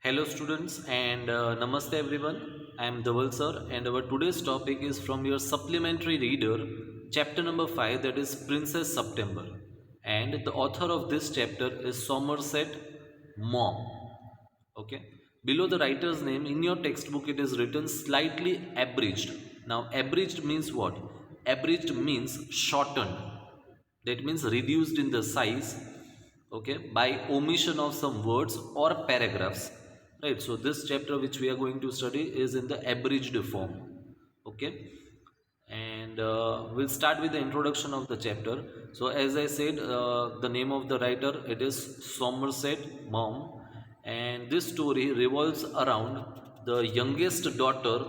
Hello students and namaste everyone. I am Dhaval sir and our today's topic is from your supplementary reader chapter number 5, that is Princess September, and the author of this chapter is Somerset Maugham. Okay. Below the writer's name in your textbook it is written slightly abridged. Now abridged means what? Abridged means shortened. That means reduced in the size, okay, by omission of some words or paragraphs, right? So this chapter which we are going to study is in the abridged form, okay. And we'll start with the introduction of the chapter. So as I said, the name of the writer, it is Somerset Maugham, and this story revolves around the youngest daughter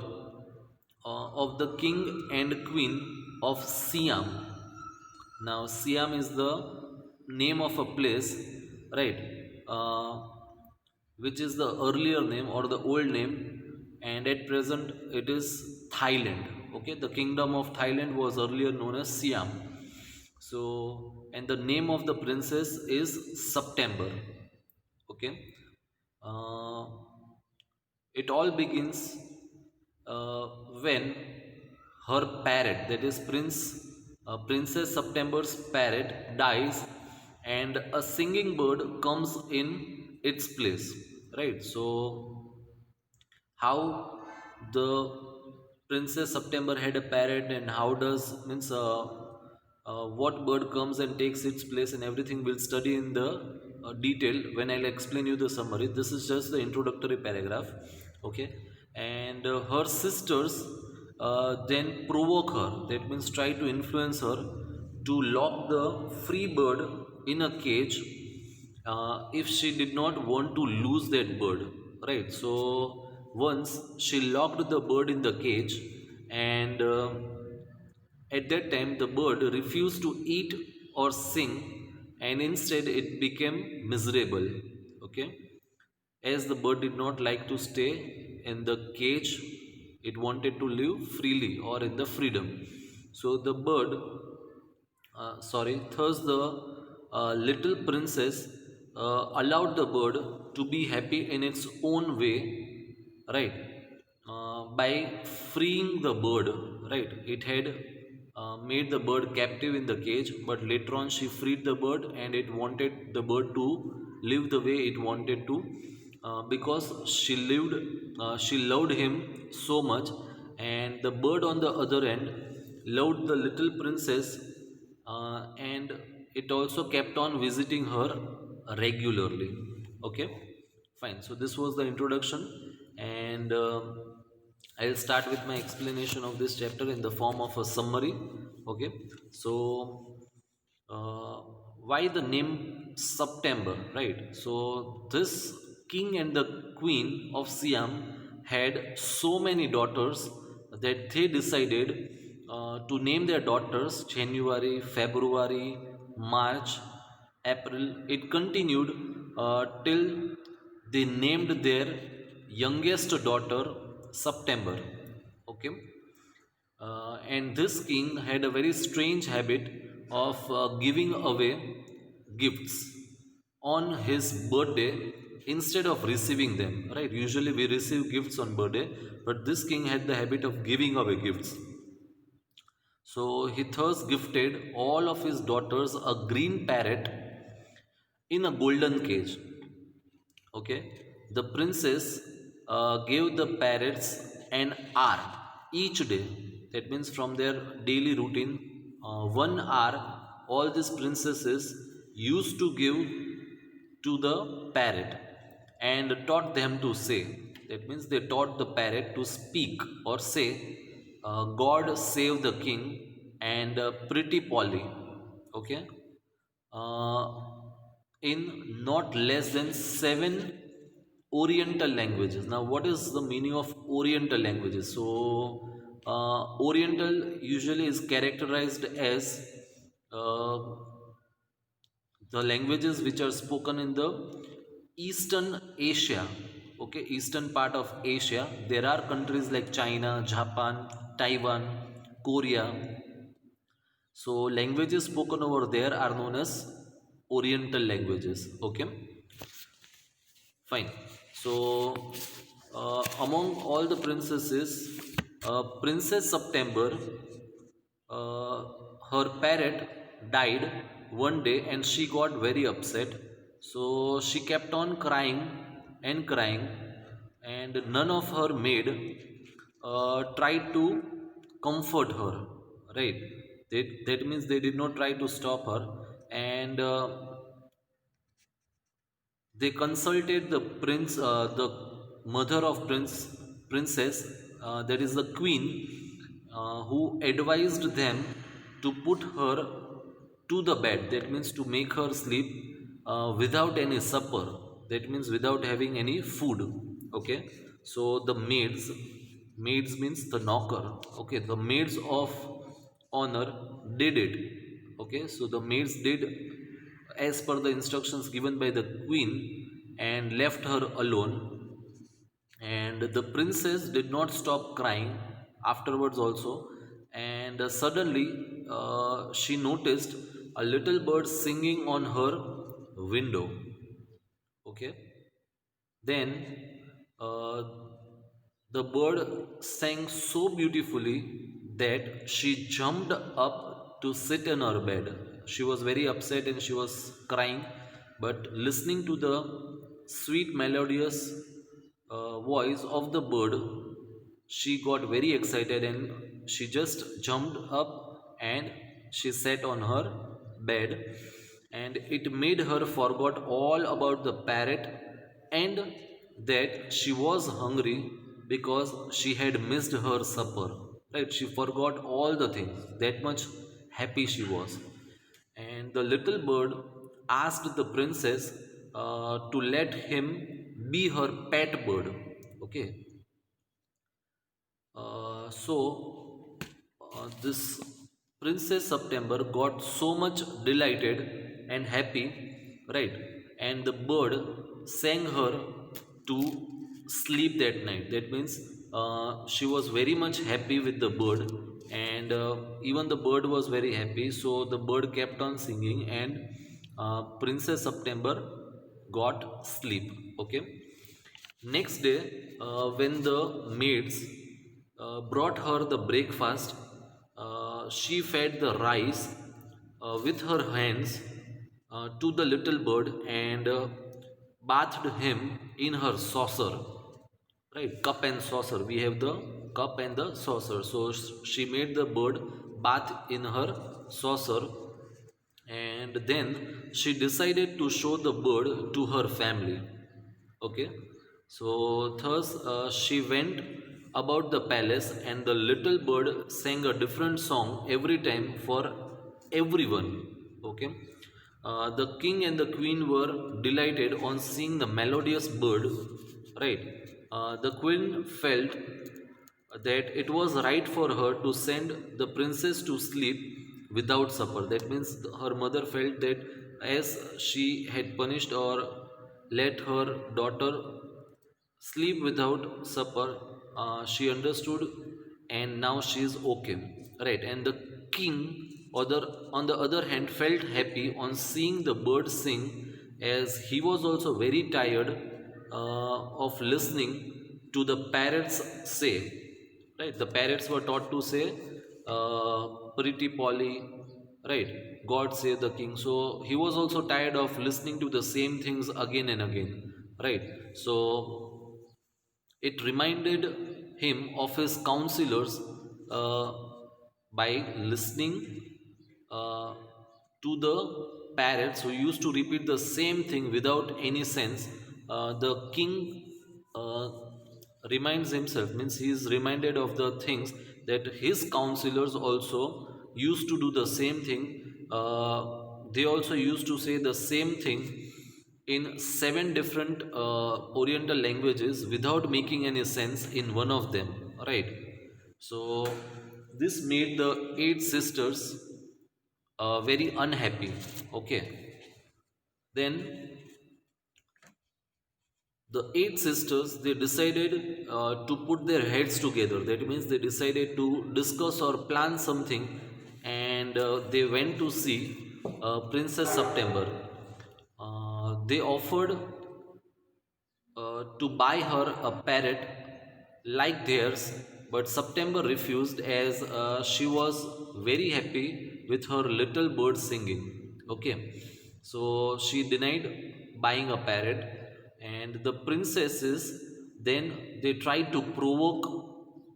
of the king and queen of Siam. Now, Siam is the name of a place, right? Uh, which is the earlier name or the old name, and at present it is Thailand. Okay, the kingdom of Thailand was earlier known as Siam. So, and the name of the princess is September. Okay, uh, it all begins uh, when her parrot, that is Princess September's parrot, dies, and a singing bird comes in its place. Right. So how the Princess September had a parrot, and how does means what bird comes and takes its place, and everything we'll study in the detail when I'll explain you the summary. This is just the introductory paragraph, okay. And her sisters then provoke her, that means try to influence her to lock the free bird in a cage if she did not want to lose that bird, right? So once she locked the bird in the cage, and at that time the bird refused to eat or sing, and instead it became miserable, okay. As the bird did not like to stay in the cage, it wanted to live freely or in the freedom. So the bird thus the little princess allowed the bird to be happy in its own way, right? By freeing the bird, right? It had made the bird captive in the cage, but later on she freed the bird, and it wanted the bird to live the way it wanted to, because she loved him so much, and the bird on the other end loved the little princess, and it also kept on visiting her regularly. Okay, fine. So this was the introduction, and I'll start with my explanation of this chapter in the form of a summary. Okay, so uh, why the name September, right? So this king and the queen of Siam had so many daughters that they decided to name their daughters January, February, March, April. It continued till they named their youngest daughter September. Okay, and this king had a very strange habit of giving away gifts on his birthday instead of receiving them, right? Usually we receive gifts on birthday, but this king had the habit of giving away gifts. So he thus gifted all of his daughters a green parrot in a golden cage. Okay, the princess gave the parrots an hour each day. That means from their daily routine, 1 hour all these princesses used to give to the parrot and taught them to say. That means they taught the parrot to speak or say, God save the king and Pretty Polly. Okay, uh, in not less than seven Oriental languages. Now, what is the meaning of Oriental languages? So, Oriental usually is characterized as uh, the languages which are spoken in the Eastern Asia. Okay, eastern part of Asia. There are countries like China, Japan, Taiwan, Korea. So languages spoken over there are known as Oriental languages. Okay, fine. So, among all the princesses, Princess September, uh, her parrot died one day and she got very upset. So she kept on crying and crying, and none of her maid tried to comfort her. Right? That means they did not try to stop her, and they consulted the mother of princess, that is the queen, who advised them to put her to the bed. That means to make her sleep without any supper. That means without having any food. Okay, so the maids means the knocker. Okay, the maids of honor did it. Okay, so the maids did as per the instructions given by the queen and left her alone. And the princess did not stop crying afterwards also. And suddenly she noticed a little bird singing on her window. Okay, then uh, the bird sang so beautifully that she jumped up to sit in her bed. She was very upset and she was crying, but listening to the sweet, melodious voice of the bird, she got very excited and she just jumped up and she sat on her bed, and it made her forget all about the parrot and that she was hungry because she had missed her supper. Right, she forgot all the things, that much happy she was. And the little bird asked the princess to let him be her pet bird. Okay, this Princess September got so much delighted and happy, right? And the bird sang her to sleep that night. That means she was very much happy with the bird, and even the bird was very happy. So the bird kept on singing, and Princess September got sleep. Okay. Next day, when the maids brought her the breakfast, she fed the rice with her hands to the little bird and bathed him in her saucer. Right, cup and saucer. We have the cup and the saucer. So she made the bird bath in her saucer, and then she decided to show the bird to her family. Okay, so thus she went about the palace, and the little bird sang a different song every time for everyone. Okay, the king and the queen were delighted on seeing the melodious bird. Right, the queen felt that it was right for her to send the princess to sleep without supper. That means her mother felt that as she had punished or let her daughter sleep without supper, she understood, and now she is okay. Right, and the king, on the other hand, felt happy on seeing the bird sing, as he was also very tired of listening to the parrots say. Right, the parrots were taught to say, pretty Polly, right, God save the king. So he was also tired of listening to the same things again and again. Right, so it reminded him of his counselors, uh, by listening uh, to the parrots who used to repeat the same thing without any sense. The king uh, reminds himself, means he is reminded of the things that his counselors also used to do the same thing. They also used to say the same thing in seven different oriental languages without making any sense in one of them. Right, so this made the eight sisters very unhappy. Okay, then the eight sisters, they decided to put their heads together. That means they decided to discuss or plan something, and they went to see Princess September. They offered to buy her a parrot like theirs, but September refused as she was very happy with her little bird singing. Okay, so she denied buying a parrot, and the princesses then they tried to provoke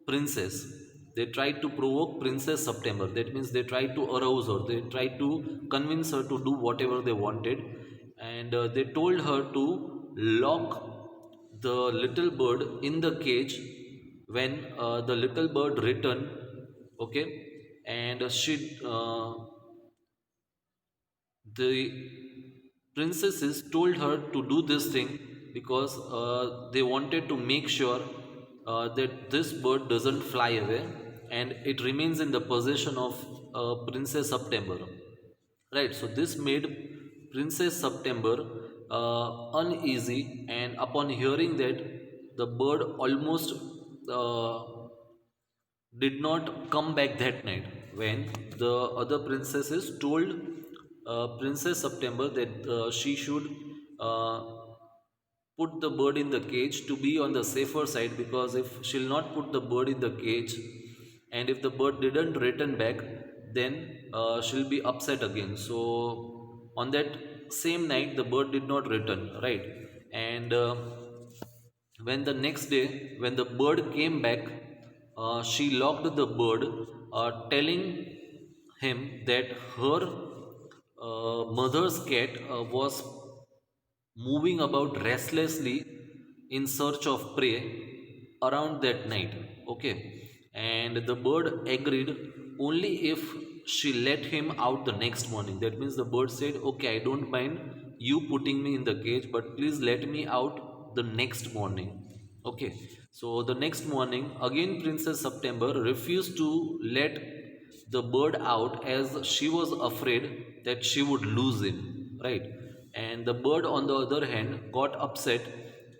princess. They tried to provoke Princess September. That means they tried to arouse her. They tried to convince her to do whatever they wanted, and they told her to lock the little bird in the cage when the little bird returned. Okay, and the princesses told her to do this thing because they wanted to make sure that this bird doesn't fly away and it remains in the possession of Princess September. Right, so this made Princess September uneasy, and upon hearing that, the bird almost uh, did not come back that night. When the other princesses told Princess September that she should uh, put the bird in the cage to be on the safer side, because if she'll not put the bird in the cage and if the bird didn't return back, then she'll be upset again. So on that same night the bird did not return, right? And when the next day when the bird came back, she locked the bird, telling him that her mother's cat was moving about restlessly in search of prey around that night. Okay, and the bird agreed only if she let him out the next morning. That means the bird said, okay, I don't mind you putting me in the cage, but please let me out the next morning. Okay, so the next morning again Princess September refused to let the bird out as she was afraid that she would lose him, right? And the bird on the other hand got upset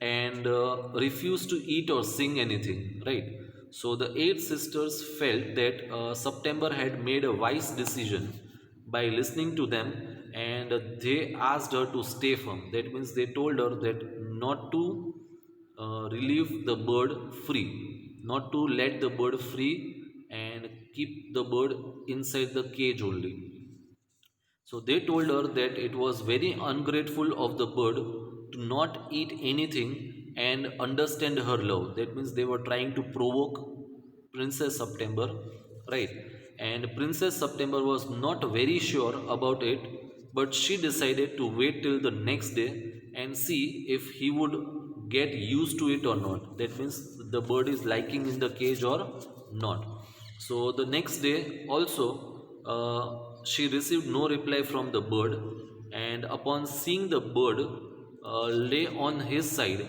and refused to eat or sing anything, right? So the eight sisters felt that September had made a wise decision by listening to them, and they asked her to stay firm. That means they told her that not to relieve the bird free, not to let the bird free and keep the bird inside the cage only. So they told her that it was very ungrateful of the bird to not eat anything and understand her love. That means they were trying to provoke Princess September, right? And Princess September was not very sure about it, but she decided to wait till the next day and see if he would get used to it or not. That means the bird is liking in the cage or not. So the next day also, she received no reply from the bird, and upon seeing the bird lay on his side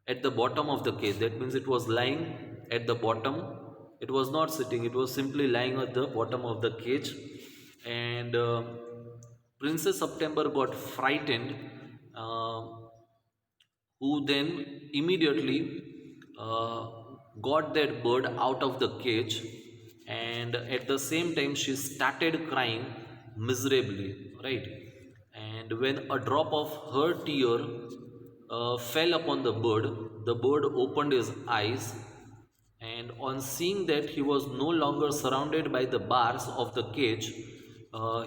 at the bottom of the cage, that means it was lying at the bottom. It was not sitting; it was simply lying at the bottom of the cage, and Princess September got frightened. Uh, who then immediately uh, got that bird out of the cage, and at the same time she started crying miserably, right? And when a drop of her tear fell upon the bird opened his eyes, and on seeing that he was no longer surrounded by the bars of the cage,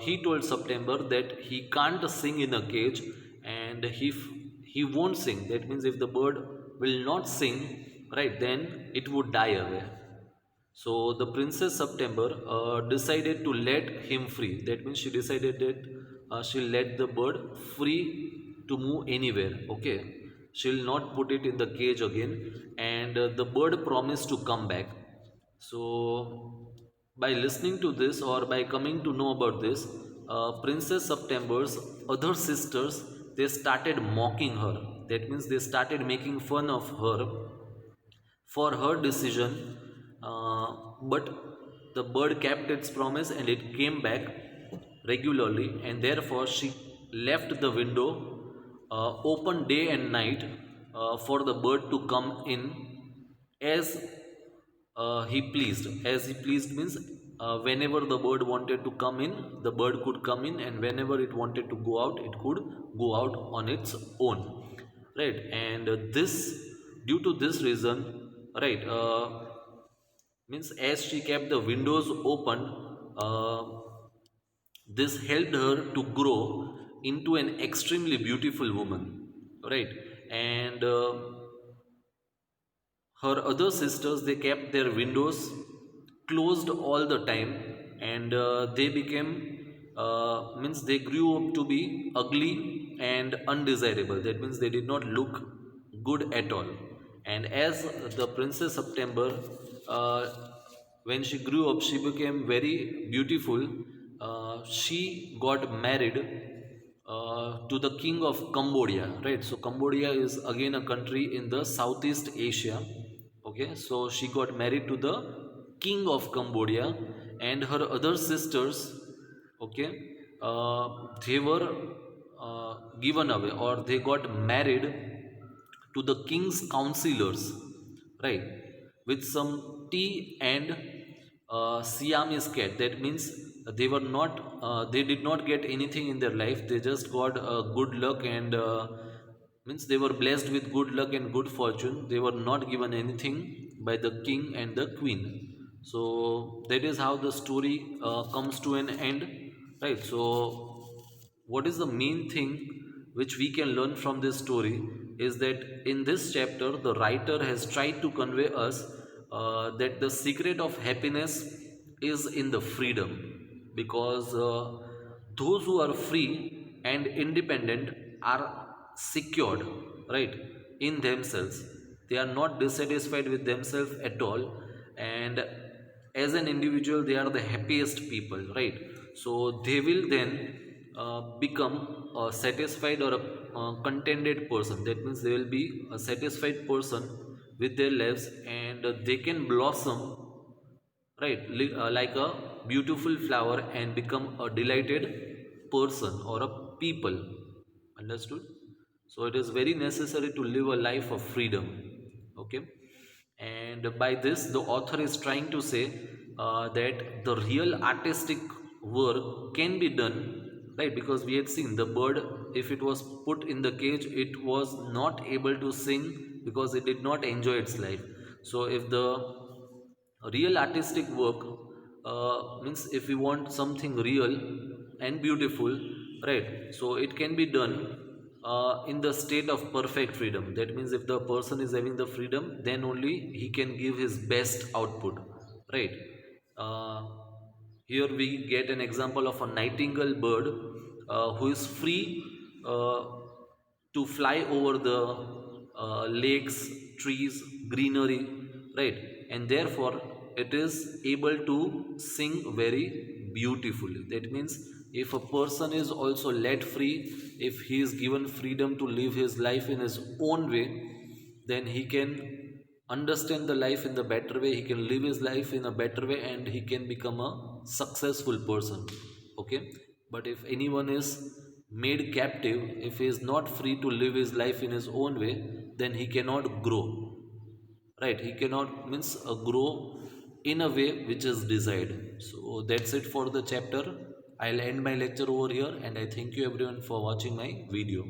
he told September that he can't sing in a cage, and he won't sing. That means if the bird will not sing, right, then it would die away. So the Princess September decided to let him free. That means she decided that she'll let the bird free to move anywhere. Okay, she'll not put it in the cage again, and the bird promised to come back. So by listening to this or by coming to know about this, Princess September's other sisters, they started mocking her. That means they started making fun of her for her decision, but the bird kept its promise and it came back regularly, and therefore she left the window open day and night for the bird to come in as he pleased. As he pleased means whenever the bird wanted to come in, the bird could come in, and whenever it wanted to go out, it could go out on its own. right? And this, due to this reason, right, means as she kept the windows open, uh, this helped her to grow into an extremely beautiful woman, right? And her other sisters, they kept their windows closed all the time, and they became, means they grew up to be ugly and undesirable. That means they did not look good at all. And as the Princess September, uh, when she grew up, she became very beautiful. She got married to the king of Cambodia, right? So Cambodia is again a country in the Southeast Asia. Okay, so she got married to the king of Cambodia, and her other sisters, okay, they were given away, or they got married to the king's counselors, right, with some tea and Siamese cat. That means they were not, they did not get anything in their life. They just got good luck, and means they were blessed with good luck and good fortune. They were not given anything by the king and the queen. So that is how the story comes to an end, right? So what is the main thing which we can learn from this story is that in this chapter the writer has tried to convey us that the secret of happiness is in the freedom, because those who are free and independent are secured, right, in themselves. They are not dissatisfied with themselves at all, and as an individual they are the happiest people, right? So they will then become a satisfied or a contented person. That means they will be a satisfied person with their lives, and they can blossom, right, like a beautiful flower, and become a delighted person or a people. Understood? So it is very necessary to live a life of freedom. Okay, and by this the author is trying to say that the real artistic work can be done, right? Because we had seen the bird, if it was put in the cage, it was not able to sing because it did not enjoy its life. So if the real artistic work, means if we want something real and beautiful, right, so it can be done in the state of perfect freedom. That means if the person is having the freedom, then only he can give his best output, right? uh, Here we get an example of a nightingale bird who is free uh, to fly over the lakes, trees, greenery, right? And therefore, it is able to sing very beautifully. That means if a person is also let free, if he is given freedom to live his life in his own way, then he can understand the life in the better way, he can live his life in a better way, and he can become a successful person. Okay, but if anyone is made captive, if he is not free to live his life in his own way, then he cannot grow, right? He cannot, means grow in a way which is desired. So that's it for the chapter. I'll end my lecture over here, and I thank you everyone for watching my video.